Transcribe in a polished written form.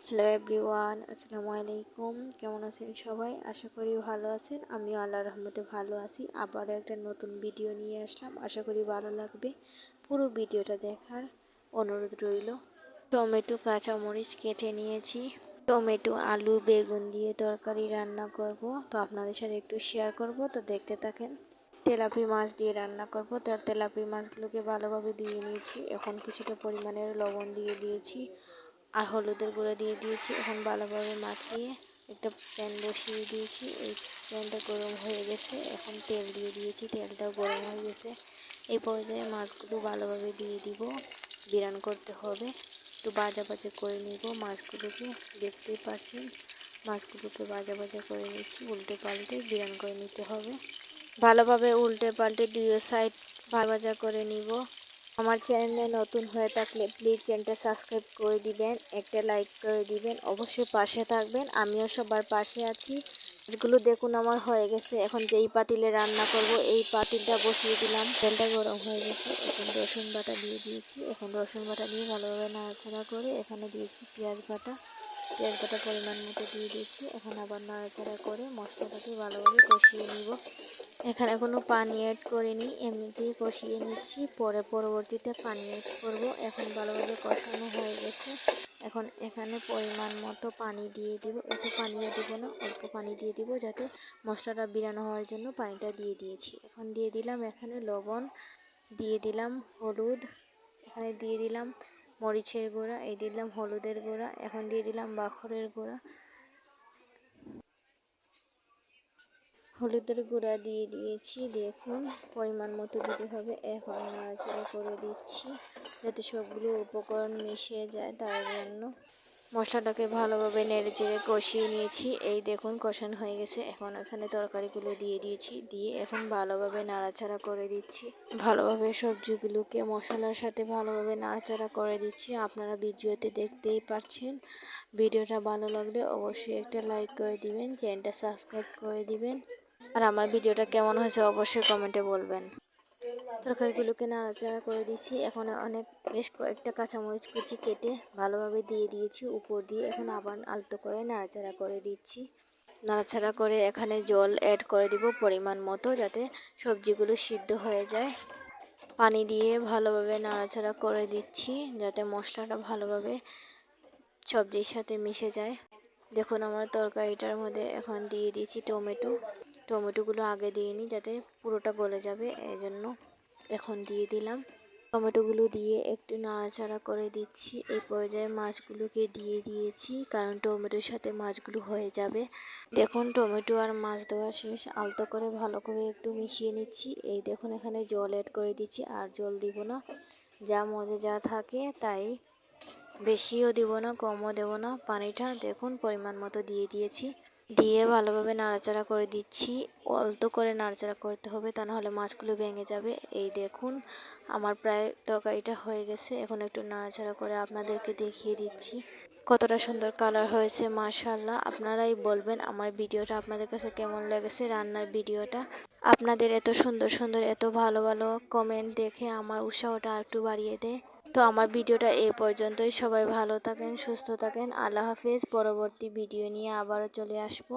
Hello everyone, আসসালামু আলাইকুম। কেমন আছেন সবাই? আশা করি ভালো আছেন। আমিও আল্লাহর রহমতে ভালো আছি। আবারও একটা নতুন ভিডিও নিয়ে আসলাম। আশা করি ভালো লাগবে। পুরো ভিডিওটা দেখার অনুরোধ রইল। টমেটো কাঁচামরিচ কেটে নিয়েছি। টমেটো আলু বেগুন দিয়ে তরকারি রান্না করব, তো আপনাদের সাথে একটু শেয়ার করব, তো দেখতে থাকেন। তেলাপি মাছ দিয়ে রান্না করব। তার তেলাপি মাছগুলোকে ভালোভাবে ধুয়ে নিয়েছি। এখন কিছুটা পরিমাণের লবণ দিয়ে দিয়েছি আর হলুদের গুঁড়ো দিয়ে দিয়েছি। এখন ভালোভাবে মাখিয়ে একটা প্যান বসিয়ে দিয়েছি। এই প্যানটা গরম হয়ে গেছে। এখন তেল দিয়ে দিয়েছি, তেলটাও গরম হয়ে গেছে। এই পর্যায়ে মাছগুলো ভালোভাবে দিয়ে দিব। বিরান করতে হবে, তো ভাজা ভাজা করে নিব মাছগুলোকে। দেখতেই পাচ্ছেন মাছগুলোকে ভাজা ভাজা করে নিচ্ছি। উল্টে পাল্টে বিরান করে নিতে হবে। ভালোভাবে উল্টে পাল্টে দুই সাইড ভাজা করে নিব। আমার চ্যানেলে নতুন হয়ে থাকলে প্লিজ চ্যানেলটা সাবস্ক্রাইব করে দিবেন, একটা লাইক করে দিবেন, অবশ্যই পাশে থাকবেন। আমিও সবার পাশে আছি। এগুলো দেখুন আমার হয়ে গেছে। এখন যেই পাতিলে রান্না করব এই পাতিলটা বসিয়ে দিলাম। তেলটা গরম হয়ে গেছে। এখন রসুন বাটা দিয়ে দিয়েছি। এখন রসুন বাটা দিয়ে ভালোভাবে নাড়াচাড়া করে এখানে দিয়েছি পেঁয়াজ বাটা। পেঁয়াজ বাটা পরিমাণ মতো দিয়ে দিয়েছি। এখন আবার নাড়াচাড়া করে মশলাটাকে ভালোভাবে কষিয়ে নিব। এখানে কোনো পানি অ্যাড করিনি, এমনিতেই কষিয়ে নিচ্ছি। পরবর্তীতে পানি অ্যাড করব। এখন ভালোভাবে কষানো হয়ে গেছে। এখন এখানে পরিমাণ মতো পানি দিয়ে দিব। এত পানিও দিব না, অল্প পানি দিয়ে দিব, যাতে মশলাটা বিরানো হওয়ার জন্য পানিটা দিয়ে দিয়েছি। এখন দিয়ে দিলাম এখানে লবণ, দিয়ে দিলাম হলুদ, এখানে দিয়ে দিলাম মরিচের গুঁড়া, এই দিলাম হলুদের গুঁড়া, এখন দিয়ে দিলাম বাখরের গুঁড়া, হলুদের গুঁড়া দিয়ে দিয়েছি। দেখুন পরিমাণ মতো দিতে হবে। এখন নাড়াচাড়া করে দিচ্ছি যাতে সবগুলো উপকরণ মিশে যায়, তার জন্য মশলাটাকে ভালোভাবে নেড়েচেড়ে কষিয়ে নিয়েছি। এই দেখুন কষানো হয়ে গেছে। এখন এখানে তরকারিগুলো দিয়ে দিয়েছি, দিয়ে এখন ভালোভাবে নাড়াচাড়া করে দিচ্ছি। ভালোভাবে সবজিগুলোকে মশলার সাথে ভালোভাবে নাড়াচাড়া করে দিচ্ছি। আপনারা ভিডিওতে দেখতেই পাচ্ছেন। ভিডিওটা ভালো লাগলে অবশ্যই একটা লাইক করে দিবেন, চ্যানেলটা সাবস্ক্রাইব করে দিবেন, আর আমার ভিডিওটা কেমন হয়েছে অবশ্যই কমেন্টে বলবেন। তরকারিগুলোকে নাড়াচাড়া করে দিচ্ছি। এখন বেশ কয়েকটা কাঁচামরিচ কুচি কেটে ভালোভাবে দিয়ে দিয়েছি উপর দিয়ে। এখন আবার আলতো করে নাড়াচাড়া করে দিচ্ছি। নাড়াচাড়া করে এখানে জল অ্যাড করে দিব পরিমাণ মতো, যাতে সবজিগুলো সিদ্ধ হয়ে যায়। পানি দিয়ে ভালোভাবে নাড়াচাড়া করে দিচ্ছি যাতে মশলাটা ভালোভাবে সবজির সাথে মিশে যায়। দেখুন আমার তরকারিটার মধ্যে এখন দিয়ে দিয়েছি টমেটোগুলো আগে দিয়ে নিই যাতে পুরোটা গলে যাবে, এই জন্য এখন দিয়ে দিলাম। টমেটোগুলো দিয়ে একটু নাড়াচাড়া করে দিচ্ছি। এই পর্যায়ে মাছগুলোকে দিয়ে দিয়েছি, কারণ টমেটোর সাথে মাছগুলো হয়ে যাবে। দেখুন টমেটো আর মাছ দেওয়া শেষ। আলতো করে ভালো করে একটু মিশিয়ে নিচ্ছি। এই দেখুন এখানে জল অ্যাড করে দিচ্ছি, আর জল দিব না। যা মজে যা থাকে তাই, বেশিও দিব না কমও দেব না। পানিটা দেখুন পরিমাণ মতো দিয়ে দিয়েছি। দিয়ে ভালোভাবে নাড়াচাড়া করে দিচ্ছি। আলতো করে নাড়াচাড়া করতে হবে, তা নাহলে মাছগুলো ভেঙে যাবে। এই দেখুন আমার প্রায় তরকারিটা হয়ে গেছে। এখন একটু নাড়াচাড়া করে আপনাদেরকে দেখিয়ে দিচ্ছি কতটা সুন্দর কালার হয়েছে। মাশাআল্লাহ, আপনারাই বলবেন আমার ভিডিওটা আপনাদের কাছে কেমন লেগেছে, রান্নার ভিডিওটা। আপনাদের এত সুন্দর সুন্দর এত ভালো ভালো কমেন্ট দেখে আমার উৎসাহটা একটু বাড়িয়ে দেয়। তো আমার ভিডিওটা এই পর্যন্তই। সবাই ভালো থাকেন, সুস্থ থাকেন। আল্লাহ হাফেজ। পরবর্তী ভিডিও নিয়ে আবারও চলে আসবো।